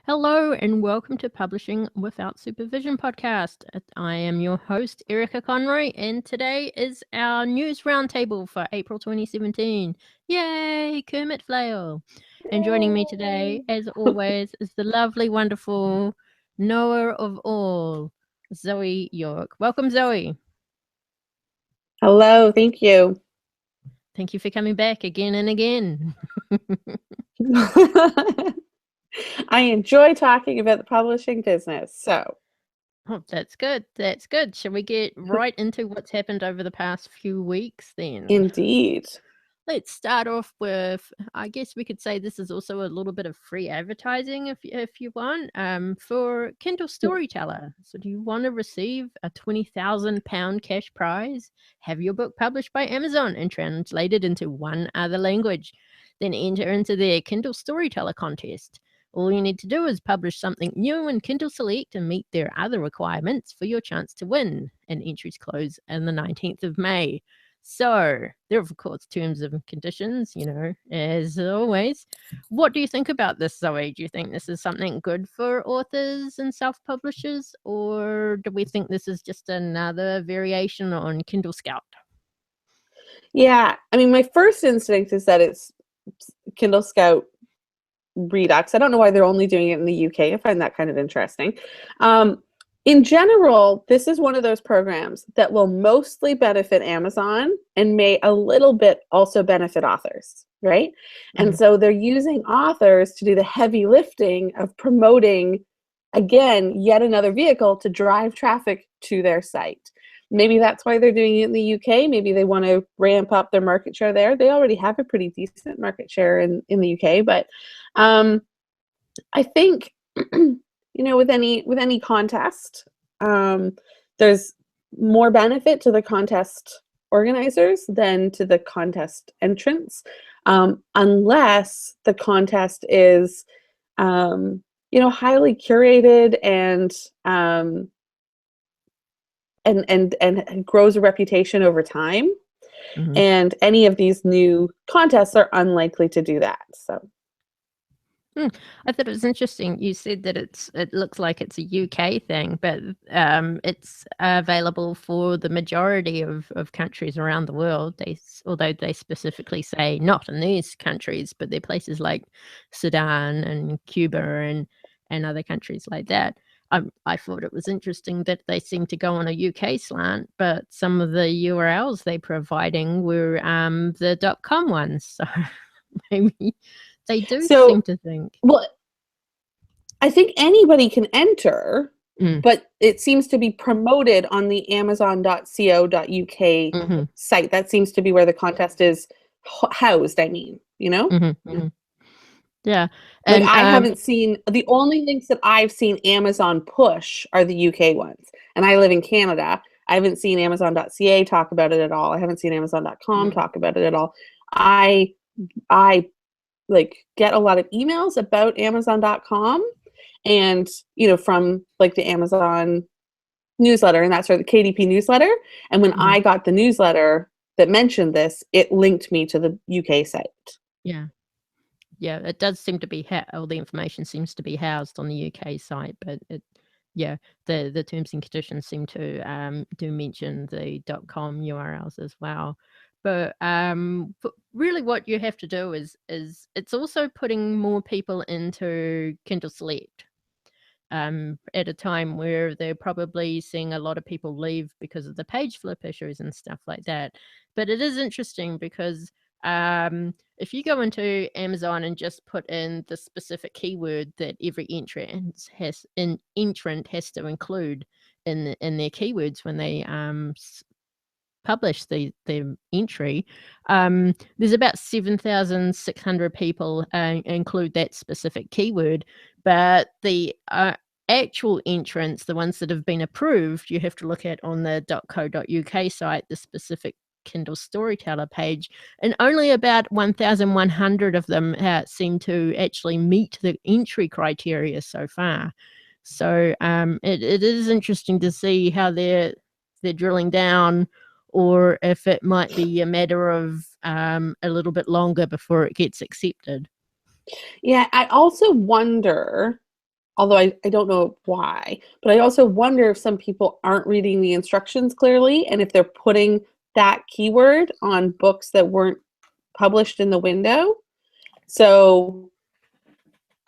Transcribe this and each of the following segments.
Hello and welcome to Publishing Without Supervision podcast. I am your host, Erica Conroy, and today is our news roundtable for April 2017. Yay, Kermit Flail! And joining me today, as always, is the lovely, wonderful knower of all, Zoe York. Welcome, Zoe. Hello, thank you. Thank you for coming back again and again. I enjoy talking about the publishing business. So, Oh, that's good. That's good. Shall we get right into what's happened over the past few weeks then? indeed. Let's start off with, I guess we could say this is also a little bit of free advertising if you want, for Kindle Storyteller. So do you want to receive a £20,000 cash prize? Have your book published by Amazon and translated into one other language. Then enter into their Kindle Storyteller contest. All you need to do is publish something new in Kindle Select and meet their other requirements for your chance to win. And entries close on the 19th of May. So, there are, of course, terms and conditions, as always. What do you think about this, Zoe? Do you think this is something good for authors and self-publishers, or do we think this is just another variation on Kindle Scout? Yeah, I mean, my first instinct is that it's Kindle Scout Redux. I don't know why they're only doing it in the UK. I find that kind of interesting. In general, this is one of those programs that will mostly benefit Amazon and may a little bit also benefit authors, right? And so they're using authors to do the heavy lifting of promoting, again, yet another vehicle to drive traffic to their site. Maybe that's why they're doing it in the UK. Maybe they want to ramp up their market share there. They already have a pretty decent market share in the UK, but I think with any contest, there's more benefit to the contest organizers than to the contest entrants, unless the contest is highly curated and grows a reputation over time. And any of these new contests are unlikely to do that. So I thought it was interesting. You said that it looks like it's a UK thing, but it's available for the majority of countries around the world. Although they specifically say not in these countries, but they're places like Sudan and Cuba and other countries like that. I thought it was interesting that they seem to go on a UK slant, but some of the URLs they're providing were the .com ones. So maybe they do seem to think. Well, I think anybody can enter, but it seems to be promoted on the amazon.co.uk site. That seems to be where the contest is housed, Yeah. And I haven't seen, the only links that I've seen Amazon push are the UK ones. And I live in Canada. I haven't seen amazon.ca talk about it at all. I haven't seen amazon.com talk about it at all. I get a lot of emails about amazon.com and from the Amazon newsletter, and that's the KDP newsletter. And when I got the newsletter that mentioned this, it linked me to the UK site. Yeah, it does seem to be all the information seems to be housed on the UK site, but the terms and conditions seem to do mention the .com URLs as well. But really what you have to do is it's also putting more people into Kindle Select at a time where they're probably seeing a lot of people leave because of the page flip issues and stuff like that. But it is interesting because if you go into Amazon and just put in the specific keyword that every entrant has to include in their keywords when they publish the entry, there's about 7,600 people include that specific keyword, but the actual entrants, the ones that have been approved, you have to look at on the .co.uk site, the specific Kindle Storyteller page, and only about 1,100 of them seem to actually meet the entry criteria so far. So it is interesting to see how they're drilling down, or if it might be a matter of a little bit longer before it gets accepted. Yeah, I also wonder although I don't know why, but I also wonder if some people aren't reading the instructions clearly, and if they're putting that keyword on books that weren't published in the window. So,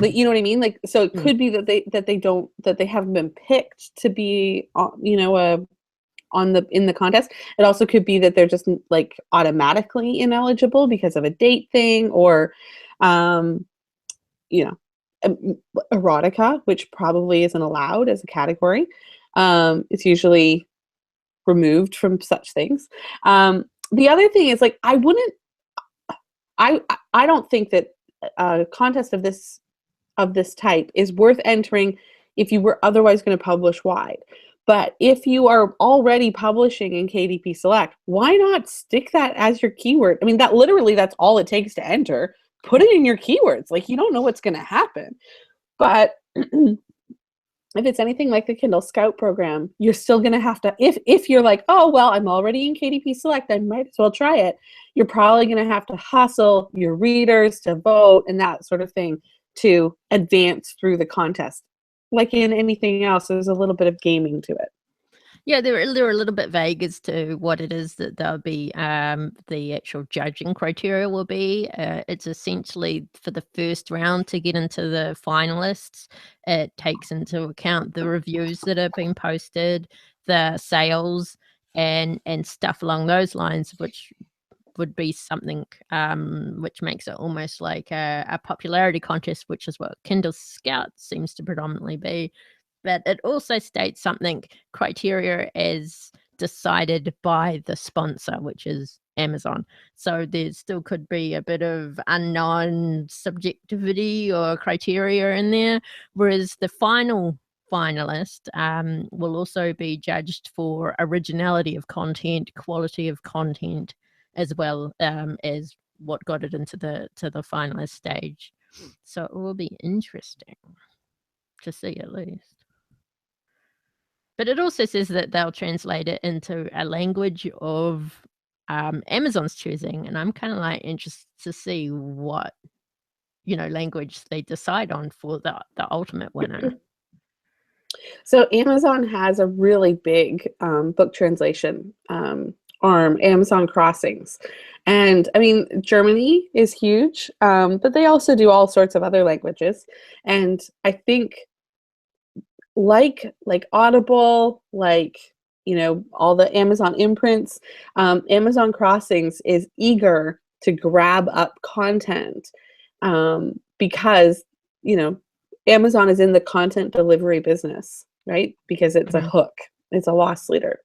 like, you know what I mean? Like, so it could be that they haven't been picked to be, in the contest. It also could be that they're just like automatically ineligible because of a date thing, or, um, you know, erotica, which probably isn't allowed as a category. It's usually removed from such things. The other thing is, like, I don't think that a contest of this type is worth entering if you were otherwise going to publish wide. But if you are already publishing in KDP Select, why not stick that as your keyword? I mean, that's all it takes to enter. Put it in your keywords. Like, you don't know what's going to happen. But if it's anything like the Kindle Scout program, you're still going to have to, if you're like, oh, well, I'm already in KDP Select, I might as well try it. You're probably going to have to hustle your readers to vote and that sort of thing to advance through the contest. Like in anything else, there's a little bit of gaming to it. Yeah, they're a little bit vague as to what it is that they'll be, the actual judging criteria will be. It's essentially for the first round to get into the finalists. It takes into account the reviews that have been posted, the sales, and stuff along those lines, which would be something which makes it almost like a popularity contest, which is what Kindle Scout seems to predominantly be. But it also states something criteria as decided by the sponsor, which is Amazon. So there still could be a bit of unknown subjectivity or criteria in there, whereas the final finalist will also be judged for originality of content, quality of content, as well as what got it into the finalist stage. So it will be interesting to see, at least. But it also says that they'll translate it into a language of Amazon's choosing, and I'm kind of like interested to see what language they decide on for the ultimate winner. So Amazon has a really big book translation arm, Amazon Crossings. And I mean, Germany is huge, but they also do all sorts of other languages. And I think like Audible, like, all the Amazon imprints, Amazon Crossings is eager to grab up content because, Amazon is in the content delivery business, right? Because it's a hook. It's a loss leader.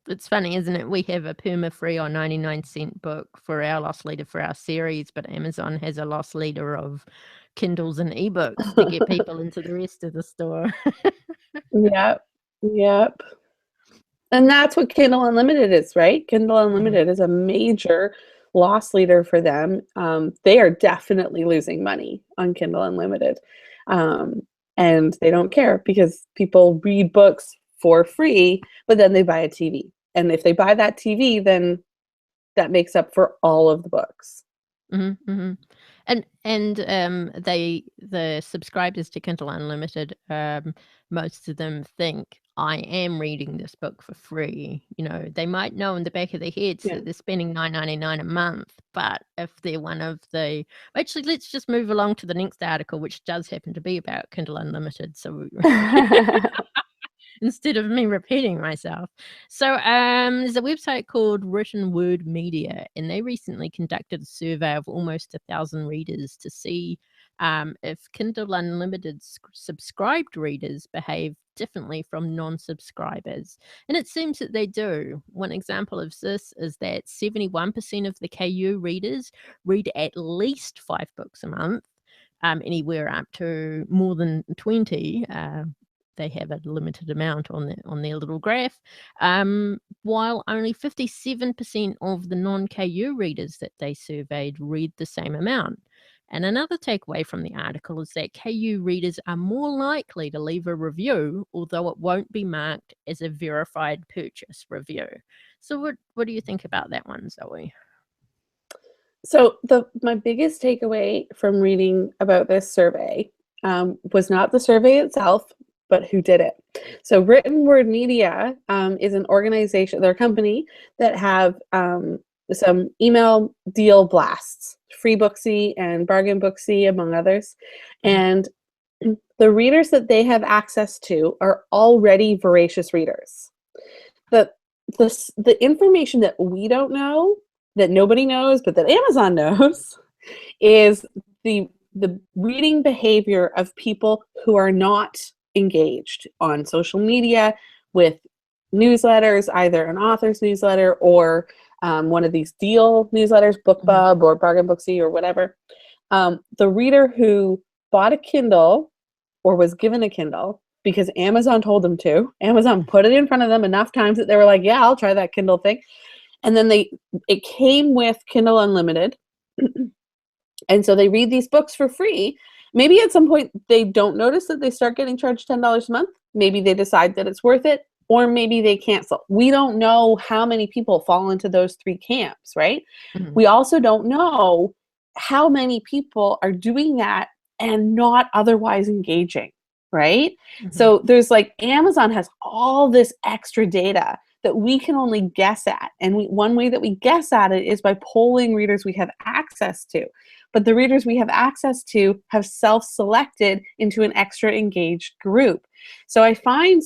It's funny, isn't it? We have a perma-free or 99-cent book for our loss leader for our series, but Amazon has a loss leader of Kindles and ebooks to get people into the rest of the store. Yep. And that's what Kindle Unlimited is, right? Kindle Unlimited is a major loss leader for them. They are definitely losing money on Kindle Unlimited. And they don't care because people read books for free, but then they buy a TV. And if they buy that TV, then that makes up for all of the books. And the subscribers to Kindle Unlimited, most of them think I am reading this book for free. They might know in the back of their heads that they're spending $9.99 a month, but if they're one of the actually, let's just move along to the next article, which does happen to be about Kindle Unlimited. So instead of me repeating myself. So there's a website called Written Word Media, and they recently conducted a survey of almost 1,000 readers to see if Kindle Unlimited subscribed readers behave differently from non-subscribers. And it seems that they do. One example of this is that 71% of the KU readers read at least 5 books a month, anywhere up to more than 20. They have a limited amount on their little graph, while only 57% of the non-KU readers that they surveyed read the same amount. And another takeaway from the article is that KU readers are more likely to leave a review, although it won't be marked as a verified purchase review. So what do you think about that one, Zoe? So my biggest takeaway from reading about this survey was not the survey itself, but who did it. So Written Word Media is an organization, they're a company that have some email deal blasts, Free Booksy and Bargain Booksy, among others. And the readers that they have access to are already voracious readers. The information that we don't know, that nobody knows, but that Amazon knows, is the reading behavior of people who are not engaged on social media with newsletters, either an author's newsletter or one of these deal newsletters, BookBub or Bargain Booksy or whatever. The reader who bought a Kindle or was given a Kindle because Amazon told them to. Amazon put it in front of them enough times that they were like, yeah, I'll try that Kindle thing. And then it came with Kindle Unlimited. And so they read these books for free. Maybe at some point they don't notice that they start getting charged $10 a month. Maybe they decide that it's worth it, or maybe they cancel. We don't know how many people fall into those three camps, right? We also don't know how many people are doing that and not otherwise engaging, right? So there's like, Amazon has all this extra data that we can only guess at. And one way that we guess at it is by polling readers we have access to. But the readers we have access to have self-selected into an extra engaged group. So I find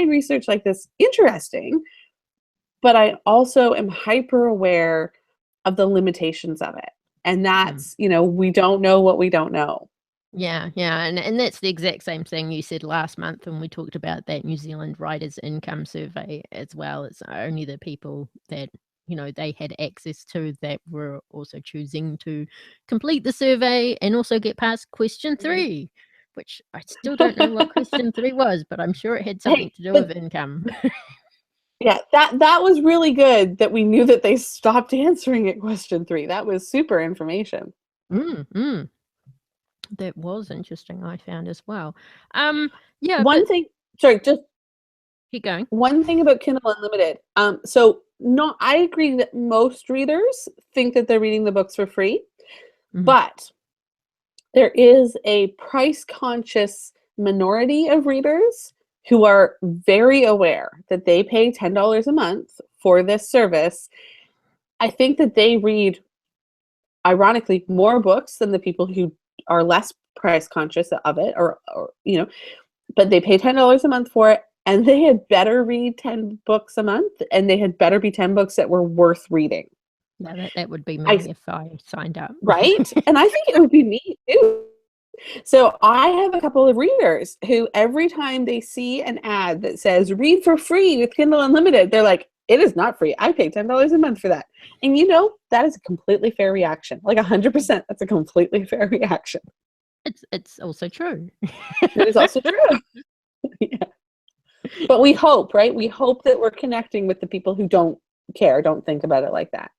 research like this interesting, but I also am hyper aware of the limitations of it. And that's, we don't know what we don't know. Yeah, and that's the exact same thing you said last month when we talked about that New Zealand Writers' Income Survey as well. It's only the people that, they had access to that were also choosing to complete the survey and also get past question 3, which I still don't know what question 3 was, but I'm sure it had something to do with income. Yeah, that was really good that we knew that they stopped answering at question 3. That was super information. That was interesting, I found as well. Just keep going. One thing about Kindle Unlimited. I agree that most readers think that they're reading the books for free, but there is a price-conscious minority of readers who are very aware that they pay $10 a month for this service. I think that they read, ironically, more books than the people who are less price conscious of it, or but they pay $10 a month for it, and they had better read 10 books a month, and they had better be 10 books that were worth reading. Yeah, that would be me if I signed up. Right? And I think it would be me too. So I have a couple of readers who every time they see an ad that says read for free with Kindle Unlimited, they're like, it is not free. I pay $10 a month for that. And that is a completely fair reaction. Like 100%, that's a completely fair reaction. It's also true. It is also true. Yeah. But we hope, right? We hope that we're connecting with the people who don't care, don't think about it like that.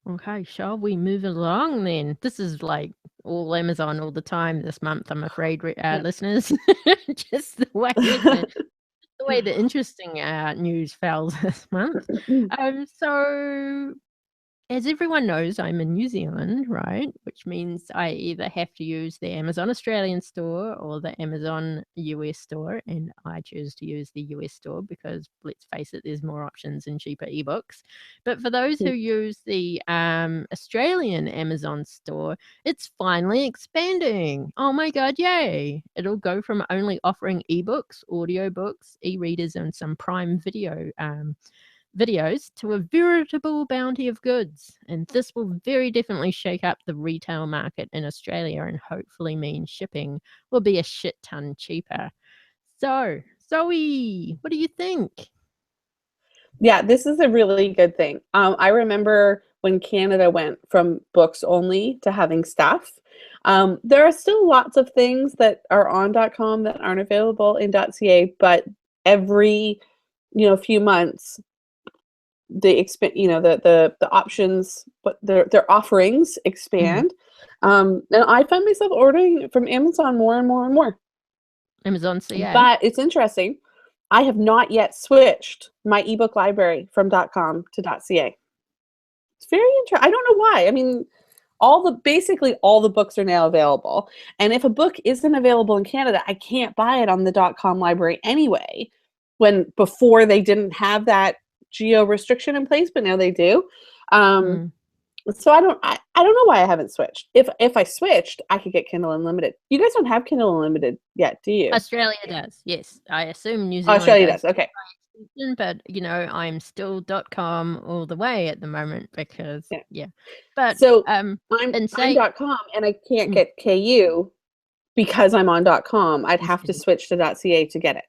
Okay, shall we move along then? This is like all Amazon all the time this month, I'm afraid, listeners. Just the way the interesting news fell this month. So as everyone knows, I'm in New Zealand, right? Which means I either have to use the Amazon Australian store or the Amazon US store, and I choose to use the US store because, let's face it, there's more options and cheaper ebooks. But for those who use the Australian Amazon store, it's finally expanding. Oh my God, yay! It'll go from only offering ebooks, audiobooks, e-readers, and some Prime Video videos to a veritable bounty of goods, and this will very definitely shake up the retail market in Australia and hopefully mean shipping will be a shit ton cheaper. So, Zoe, what do you think? Yeah, this is a really good thing. I remember when Canada went from books only to having stuff. There are still lots of things that are on .com that aren't available in .ca, but every few months they expand, the options, but their offerings expand. And I find myself ordering from Amazon more and more and more. Amazon CA. But it's interesting. I have not yet switched my ebook library from .com to .ca. It's very interesting. I don't know why. I mean, basically all the books are now available. And if a book isn't available in Canada, I can't buy it on the .com library anyway. Before they didn't have that geo restriction in place, but now they do. So I don't know why I haven't switched. If I switched, I could get Kindle Unlimited. You guys don't have Kindle Unlimited yet, do you? Australia does, yes. I assume New Zealand Australia does. Okay. But I'm still .com all the way at the moment because yeah. But so I'm .com and I can't get KU because I'm on .com. I'd have to switch to .ca to get it.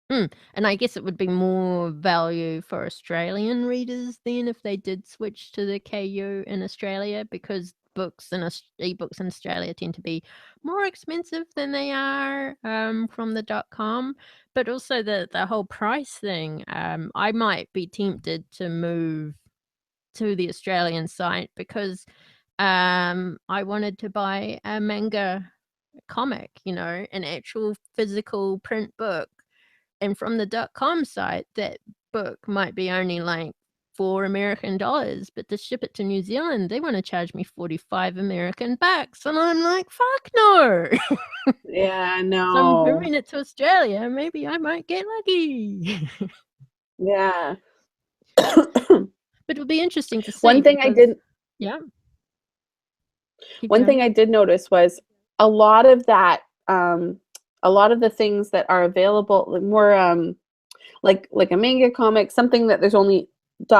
And I guess it would be more value for Australian readers then if they did switch to the KU in Australia, because ebooks in Australia tend to be more expensive than they are from the .com. But also the whole price thing. I might be tempted to move to the Australian site because I wanted to buy a manga comic, an actual physical print book. And from the .com site, that book might be only like $4 American, but to ship it to New Zealand, they want to charge me 45 American bucks. And I'm like, fuck no. Yeah, no. So I'm moving it to Australia. Maybe I might get lucky. Yeah. But it'll be interesting to see. One thing I did notice was a lot of that, a lot of the things that are available, more like a manga comic, something that there's only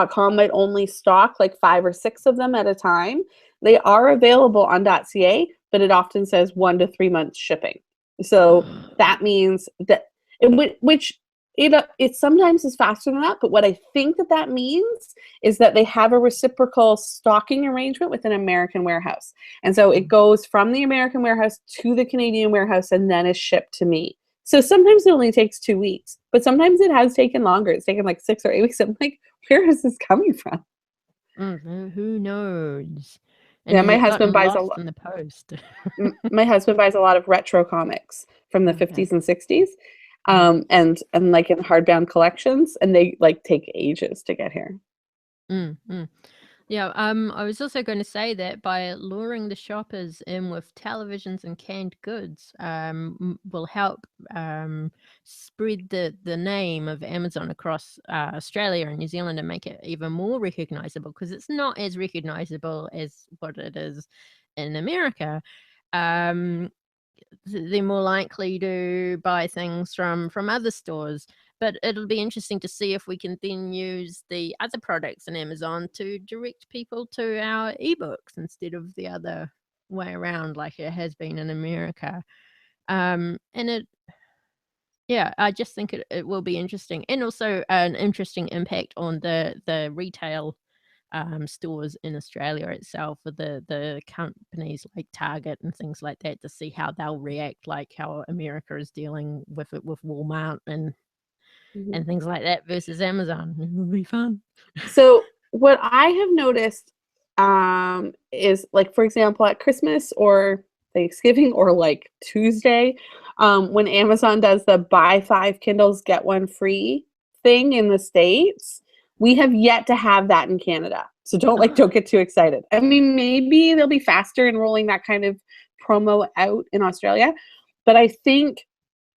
.com might only stock like 5 or 6 of them at a time. They are available on .ca, but it often says 1 to 3 months shipping. So that means that it sometimes is faster than that, but what I think that means is that they have a reciprocal stocking arrangement with an American warehouse. And so it goes from the American warehouse to the Canadian warehouse and then is shipped to me. So sometimes it only takes 2 weeks, but sometimes it has taken longer. It's taken like 6 or 8 weeks. I'm like, where is this coming from? Who knows? And my husband buys a lot in the post. My husband buys a lot of retro comics from the 50s and 60s. And like in hardbound collections, and they like take ages to get here. Yeah, I was also going to say that by luring the shoppers in with televisions and canned goods, will help spread the name of Amazon across Australia and New Zealand and make it even more recognizable, because it's not as recognizable as what it is in America. They're more likely to buy things from other stores. But it'll be interesting to see if we can then use the other products in Amazon to direct people to our ebooks instead of the other way around like it has been in America. And I just think it will be interesting, and also an interesting impact on the retail stores in Australia itself, with the companies like Target and things like that, to see how they'll react, like how America is dealing with it with Walmart and things like that versus Amazon. It will be fun. So what I have noticed is, like, for example, at Christmas or Thanksgiving or like Tuesday, when Amazon does the buy 5 Kindles, get 1 free thing in the States, we have yet to have that in Canada. So don't get too excited. I mean, maybe they'll be faster in rolling that kind of promo out in Australia. But I think,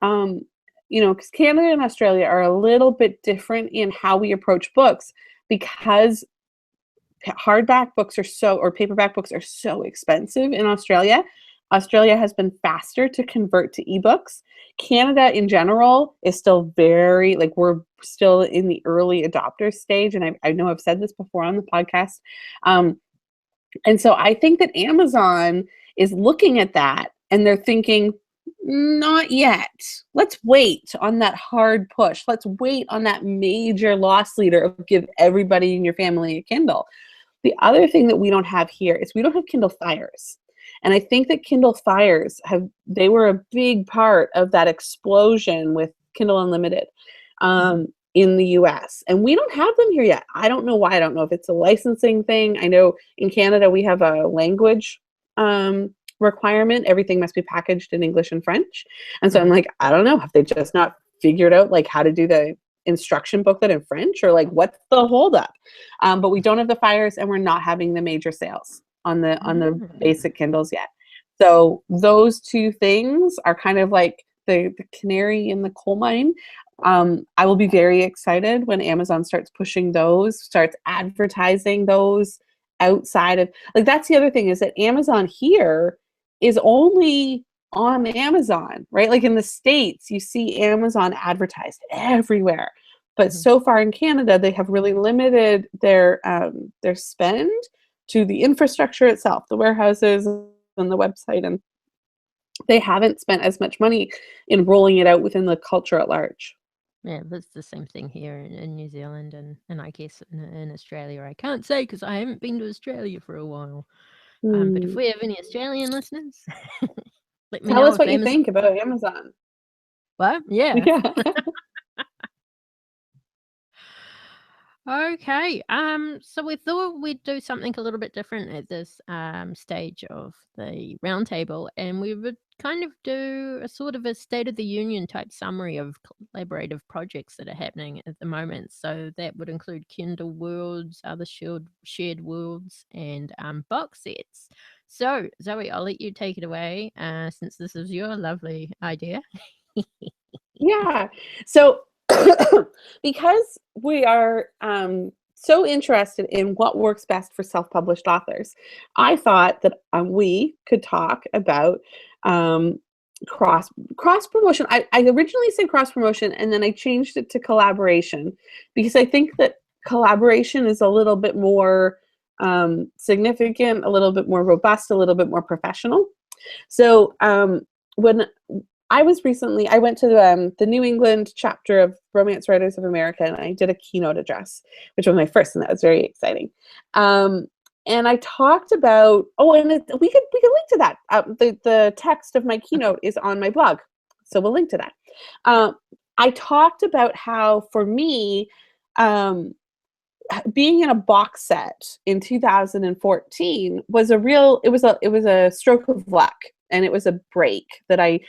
because Canada and Australia are a little bit different in how we approach books, because hardback books or paperback books are so expensive in Australia. Australia has been faster to convert to ebooks. Canada in general is still very, we're still in the early adopter stage. And I know I've said this before on the podcast. And so I think that Amazon is looking at that and they're thinking, not yet. Let's wait on that hard push. Let's wait on that major loss leader of give everybody in your family a Kindle. The other thing that we don't have here is we don't have Kindle Fires. And I think that Kindle Fires they were a big part of that explosion with Kindle Unlimited in the US. And we don't have them here yet. I don't know why. I don't know if it's a licensing thing. I know in Canada we have a language requirement. Everything must be packaged in English and French. And so I'm like, I don't know. Have they just not figured out how to do the instruction booklet in French, or what's the holdup? But we don't have the Fires and we're not having the major sales. on the basic Kindles yet. So those two things are kind of like the canary in the coal mine. I will be very excited when Amazon starts pushing those, starts advertising those outside of, like, that's the other thing, is that Amazon here is only on Amazon, right? Like in the States, you see Amazon advertised everywhere. But so far in Canada, they have really limited their spend to the infrastructure itself, the warehouses and the website, and they haven't spent as much money in rolling it out within the culture at large. Yeah, that's the same thing here in New Zealand and I guess in Australia. I can't say because I haven't been to Australia for a while. But if we have any Australian listeners, let me Tell know us if what you Amazon. think about Amazon. What? Yeah. Yeah. Okay. So we thought we'd do something a little bit different at this stage of the roundtable, and we would kind of do a sort of a State of the Union type summary of collaborative projects that are happening at the moment. So that would include Kindle Worlds, other shared worlds, and box sets. So Zoe, I'll let you take it away, since this is your lovely idea. Yeah. So because we are so interested in what works best for self-published authors, I thought that we could talk about cross promotion. I originally said cross promotion, and then I changed it to collaboration, because I think that collaboration is a little bit more significant, a little bit more robust, a little bit more professional. So when I went to the New England chapter of Romance Writers of America, and I did a keynote address, which was my first, and that was very exciting. And I talked about, we could link to that. The text of my keynote is on my blog, so we'll link to that. I talked about how, for me, being in a box set in 2014 was it was a stroke of luck, and it was a break that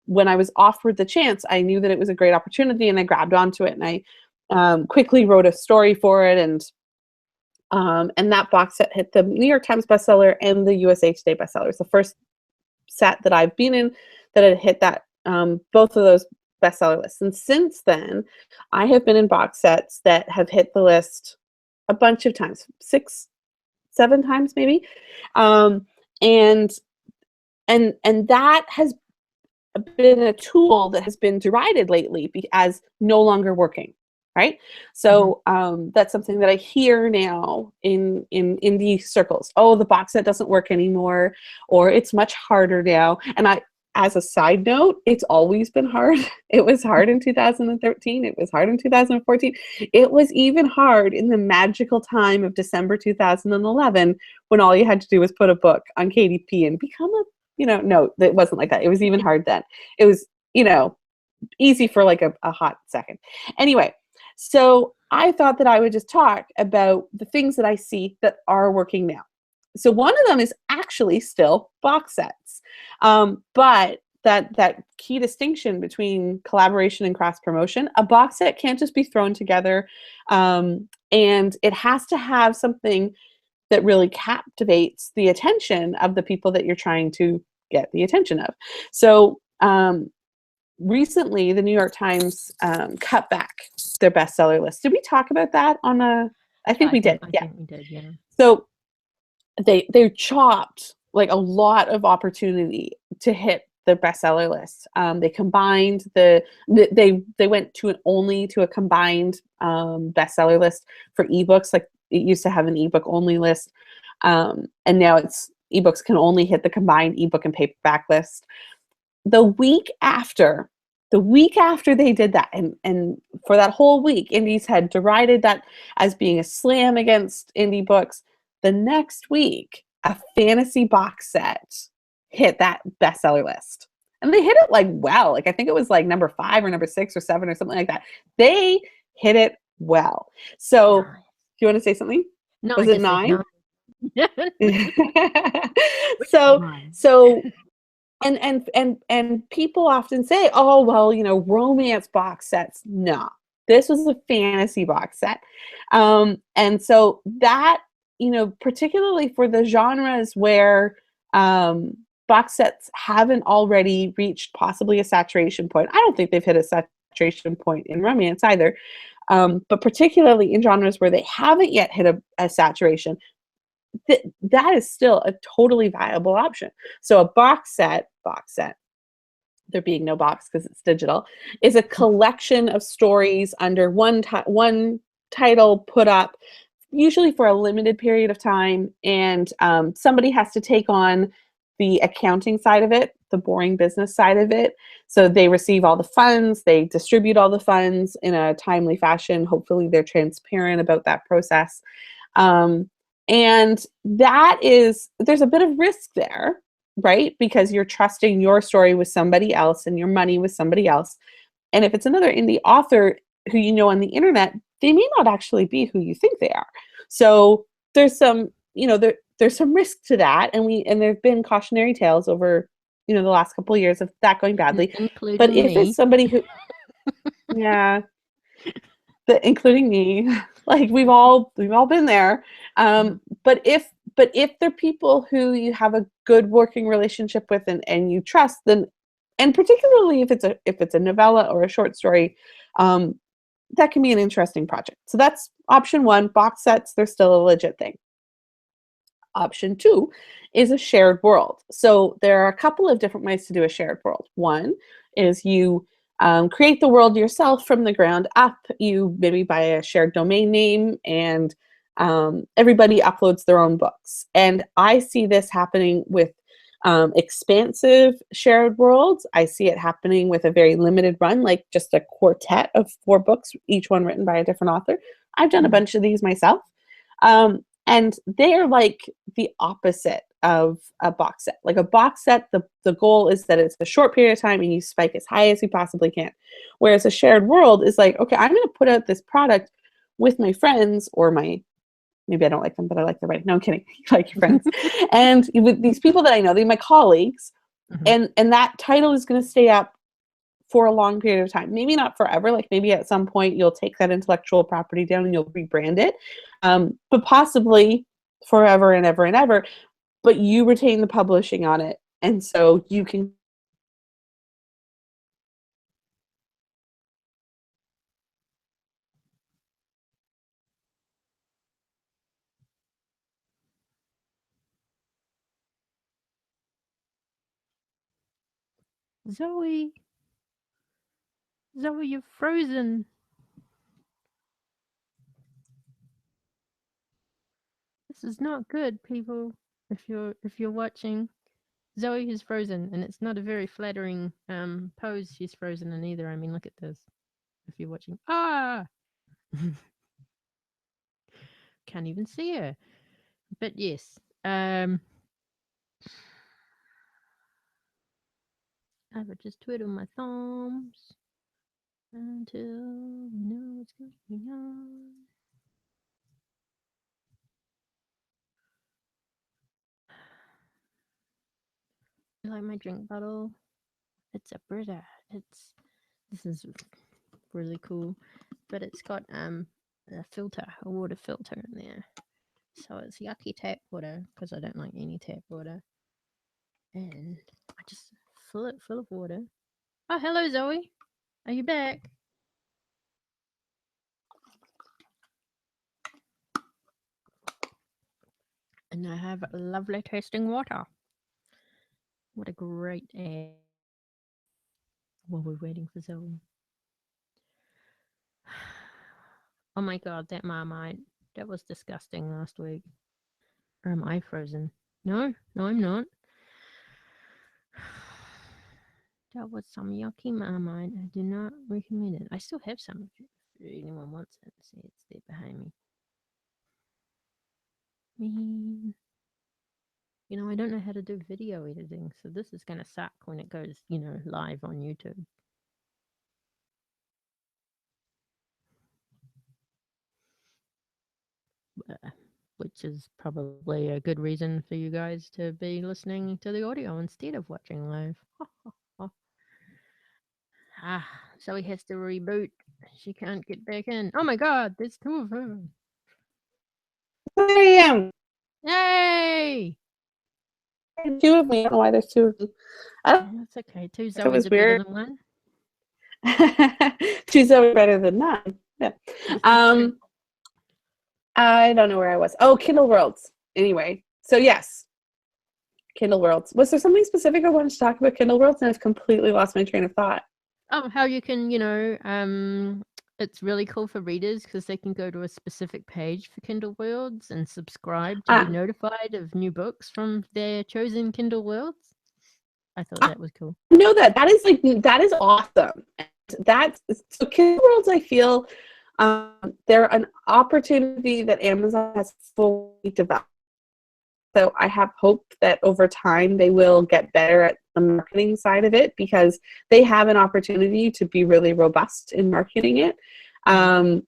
when I was offered the chance, I knew that it was a great opportunity, and I grabbed onto it, and I quickly wrote a story for it, and that box set hit the New York Times bestseller and the USA Today bestseller. It's the first set that I've been in that had hit that both of those bestseller lists. And since then, I have been in box sets that have hit the list a bunch of times, 6, 7 times maybe, and that has been a tool that has been derided lately as no longer working, right? So that's something that I hear now in indie circles. Oh, the box set doesn't work anymore, or it's much harder now. And as a side note, it's always been hard. It was hard in 2013. It was hard in 2014. It was even hard in the magical time of December 2011, when all you had to do was put a book on KDP and become a, no, it wasn't like that. It was even hard then. It was, easy for like a hot second. Anyway, so I thought that I would just talk about the things that I see that are working now. So one of them is actually still box sets. But that key distinction between collaboration and cross promotion, a box set can't just be thrown together, and it has to have something that really captivates the attention of the people that you're trying to get the attention of. So recently, the New York Times cut back their bestseller list. Did we talk about that on I think we did. I Yeah. think we did, yeah. So they chopped like a lot of opportunity to hit the bestseller list. They combined they went only to a combined bestseller list for ebooks. Like, it used to have an ebook only list, and now ebooks can only hit the combined ebook and paperback list. The week after they did that, and for that whole week, indies had derided that as being a slam against indie books. The next week, a fantasy box set hit that bestseller list. And they hit it like well. Like, I think it was like number 5 or number 6 or 7 or something like that. They hit it well. So, do you want to say something? No, Was it 9? So and people often say, oh, well, romance box sets. No, this was a fantasy box set. And so that particularly for the genres where box sets haven't already reached possibly a saturation point. I don't think they've hit a saturation point in romance either. But particularly in genres where they haven't yet hit a saturation, that is still a totally viable option. So a box set, there being no box because it's digital, is a collection of stories under one title put up, usually for a limited period of time, and somebody has to take on the accounting side of it, the boring business side of it. So they receive all the funds, they distribute all the funds in a timely fashion. Hopefully they're transparent about that process. And there's a bit of risk there, right? Because you're trusting your story with somebody else and your money with somebody else. And if it's another indie author who you know on the internet, they may not actually be who you think they are. So there's some, there's some risk to that. And there've been cautionary tales over, the last couple of years of that going badly. Including But if me. it's somebody who, yeah, including me, like we've all been there. But if they're people who you have a good working relationship with and you trust, then, and particularly if it's a novella or a short story, that can be an interesting project. So that's option one. Box sets, they're still a legit thing. Option two is a shared world. So there are a couple of different ways to do a shared world. One is you create the world yourself from the ground up. You maybe buy a shared domain name and everybody uploads their own books. And I see this happening with expansive shared worlds. I see it happening with a very limited run, like just a quartet of 4 books, each one written by a different author. I've done a bunch of these myself. And they're like the opposite of a box set. Like a box set, the goal is that it's a short period of time and you spike as high as you possibly can. Whereas a shared world is like, okay, I'm going to put out this product with my friends or maybe I don't like them, but I like the writing. No, I'm kidding. You like your friends. And with these people that I know, they're my colleagues. And that title is going to stay up for a long period of time. Maybe not forever. Like maybe at some point you'll take that intellectual property down and you'll rebrand it. But possibly forever and ever and ever. But you retain the publishing on it. And so you can Zoe, you're frozen. This is not good, people. If you're watching, Zoe is frozen, and it's not a very flattering pose she's frozen in either. I mean, look at this. If you're watching, can't even see her. But yes, I would just twiddle my thumbs until we know what's going on. I like my drink bottle. It's a Brita. This is really cool, but it's got a water filter in there. So it's yucky tap water because I don't like any tap water, and I just fill it full of water. Oh, hello, Zoe. Are you back? And I have lovely tasting water. What a great ad. While we're waiting for Zoe. Oh my god, that Marmite. That was disgusting last week. Or am I frozen? No, I'm not. That was some yucky Marmite. I do not recommend it. I still have some if anyone wants it. See, it's there behind me. I don't know how to do video editing, so this is going to suck when it goes, live on YouTube. Which is probably a good reason for you guys to be listening to the audio instead of watching live. Zoe has to reboot. She can't get back in. Oh my god, there's 2 of her. There I am. Yay! Two of me. I don't know why there's two of me. That's okay. Two That was Zoes are better weird. than one. Two Zoe better than none. Yeah. I don't know where I was. Oh, Kindle Worlds. Anyway, so yes, Kindle Worlds. Was there something specific I wanted to talk about Kindle Worlds, and I've completely lost my train of thought? How you can, it's really cool for readers because they can go to a specific page for Kindle Worlds and subscribe to be notified of new books from their chosen Kindle Worlds. I thought that was cool. No, that is awesome. That's so Kindle Worlds. I feel they're an opportunity that Amazon has fully developed. So I have hope that over time they will get better at the marketing side of it because they have an opportunity to be really robust in marketing it. The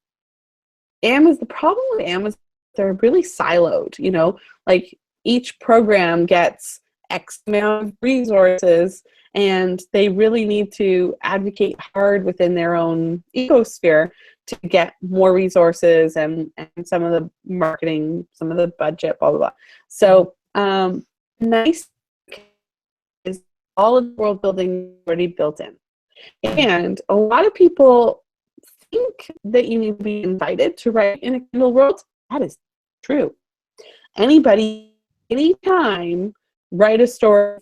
problem with Amazon, they're really siloed, like each program gets X amount of resources and they really need to advocate hard within their own ecosphere to get more resources and some of the marketing, some of the budget, blah, blah, blah. So nice is all of the world building already built in. And a lot of people think that you need to be invited to write in a Kindle World. That is true. Anybody, anytime, write a story.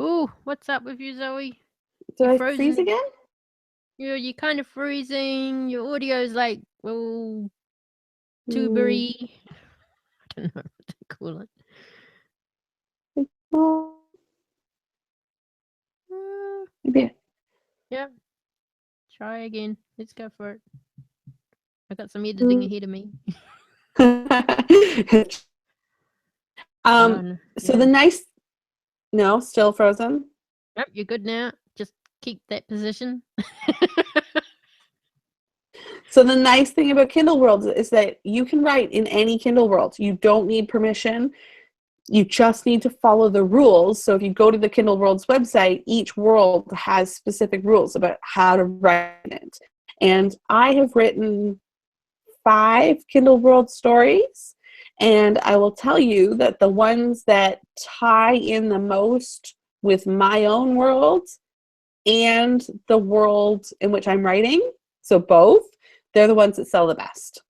Ooh, what's up with you, Zoe? Did I freeze again? You're kind of freezing. Your audio's like, tubery. I don't know what to call it. Maybe. Yeah. Try again. Let's go for it. I got some editing ahead of me. So the nice. No, still frozen. Yep, you're good now. Just keep that position. So the nice thing about Kindle Worlds is that you can write in any Kindle World. You don't need permission. You just need to follow the rules. So if you go to the Kindle Worlds website, each world has specific rules about how to write it. And I have written 5 Kindle World stories. And I will tell you that the ones that tie in the most with my own world and the world in which I'm writing, so both, they're the ones that sell the best.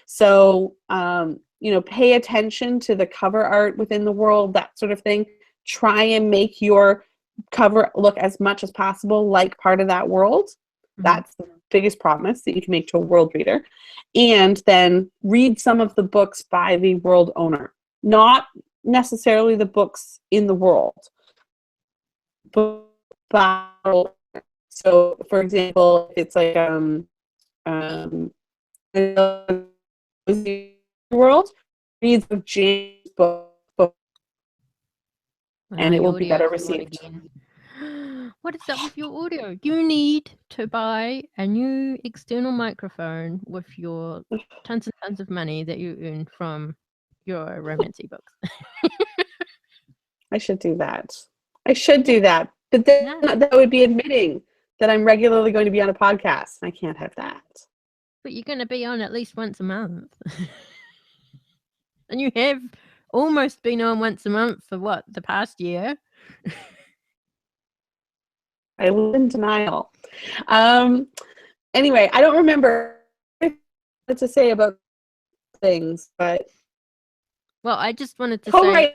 So, pay attention to the cover art within the world, that sort of thing. Try and make your cover look as much as possible like part of that world. Mm-hmm. That's the biggest promise that you can make to a world reader. And then read some of the books by the world owner. Not necessarily the books in the world, but by the world owner. So, for example, it's like world, reads of James' book, and it will be better received. What is up with your audio? You need to buy a new external microphone with your tons and tons of money that you earn from your romance books. I should do that. But then that would be admitting that I'm regularly going to be on a podcast. I can't have that. But you're going to be on at least once a month. And you have almost been on once a month for what, the past year? I live in denial. Anyway, I don't remember what to say about things, but... Well, I just wanted to say,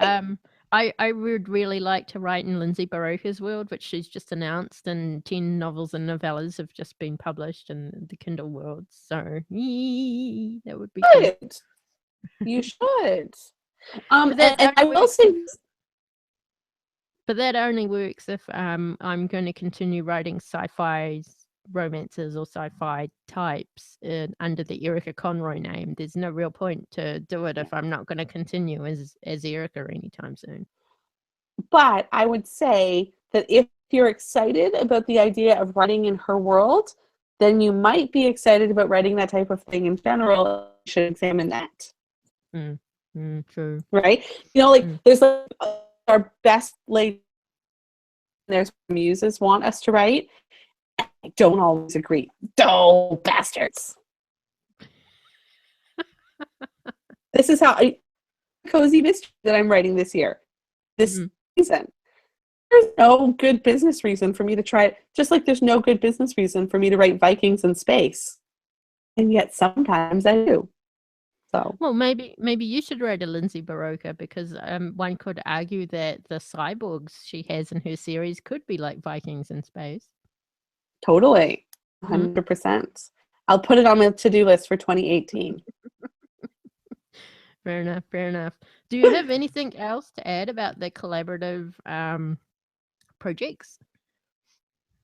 I would really like to write in Lindsay Baroka's world, which she's just announced, and 10 novels and novellas have just been published in the Kindle world. So, that would be good. Cool. You should. And I will say... But that only works if I'm going to continue writing sci-fi romances or sci-fi types under the Erica Conroy name. There's no real point to do it if I'm not going to continue as Erica anytime soon. But I would say that if you're excited about the idea of writing in her world, then you might be excited about writing that type of thing in general. You should examine that. True. Right? There's our best lady, there's muses want us to write. I don't always agree. Dull bastards. This is how cozy mystery that I'm writing this year. This season. There's no good business reason for me to try it. Just like there's no good business reason for me to write Vikings in space. And yet sometimes I do. So Well, maybe you should write a Lindsay Baroka, because one could argue that the cyborgs she has in her series could be like Vikings in space. totally. 100%. I'll put it on my to-do list for 2018. Fair enough. Fair enough. Do you have anything else to add about the collaborative projects?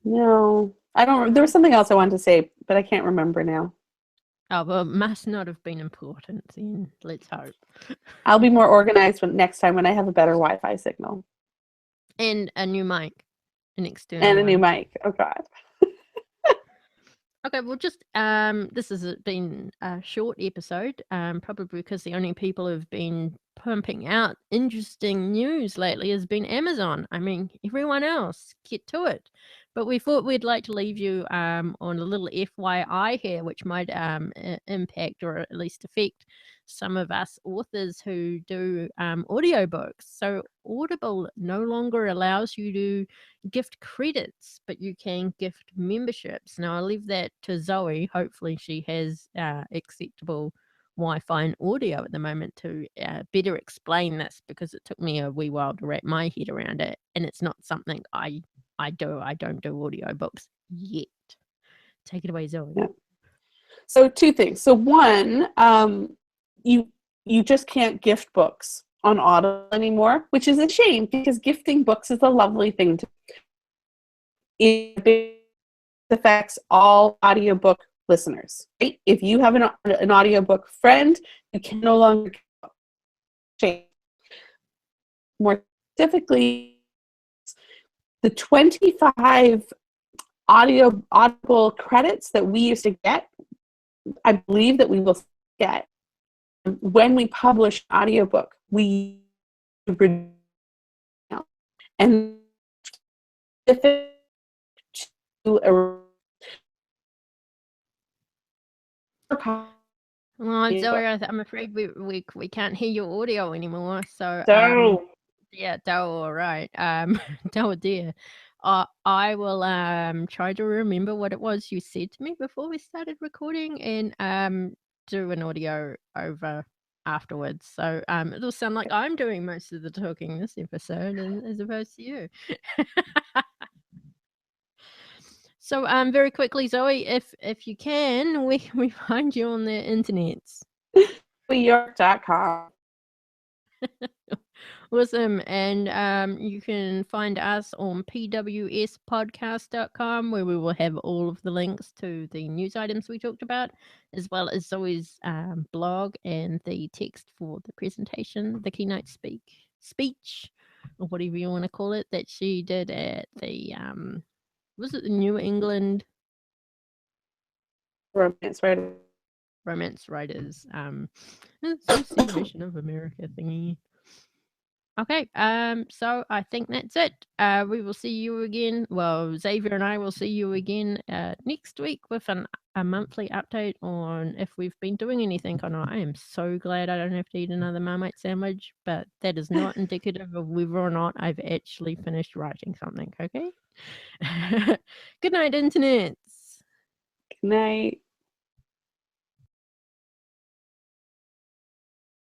No, I don't. There was something else I wanted to say, but I can't remember now. Oh, well, it must not have been important then. Let's hope. I'll be more organized next time when I have a better Wi-Fi signal. And a new mic. An external And a new one. mic. Oh, God. Okay, well, just this has been a short episode, probably because the only people who've been pumping out interesting news lately has been Amazon. I mean, everyone else, get to it. But we thought we'd like to leave you on a little FYI here, which might impact or at least affect some of us authors who do audiobooks. So Audible no longer allows you to gift credits, but you can gift memberships. Now, I'll leave that to Zoe. Hopefully she has acceptable Wi-Fi and audio at the moment to better explain this, because it took me a wee while to wrap my head around it, and it's not something I do. I don't do audiobooks yet. Take it away, Zoe. Yeah. So 2 things. So one, you just can't gift books on Audible anymore, which is a shame, because gifting books is a lovely thing to do. It affects all audiobook listeners. Right? If you have an audiobook friend, you can no longer change. More specifically, the 25 Audible credits that we used to get, I believe that we will get when we publish an audiobook. We and if it to a Well, Zoe, I'm afraid we can't hear your audio anymore. So yeah, all right. Oh dear. I will try to remember what it was you said to me before we started recording, and do an audio over afterwards. So it'll sound like I'm doing most of the talking this episode, as opposed to you. So very quickly, Zoe, if you can, where can we find you on the internet? ZoeYork.com. Awesome. And you can find us on pwspodcast.com, where we will have all of the links to the news items we talked about, as well as Zoe's blog and the text for the presentation, the keynote speech, or whatever you want to call it, that she did at the was it the New England Romance Writers Association of America thingy. Okay, so I think that's it. We will see you again. Well, Xavier and I will see you again next week with a monthly update on if we've been doing anything or not. I am so glad I don't have to eat another Marmite sandwich, but that is not indicative of whether or not I've actually finished writing something, okay? Good night, internets. Good night.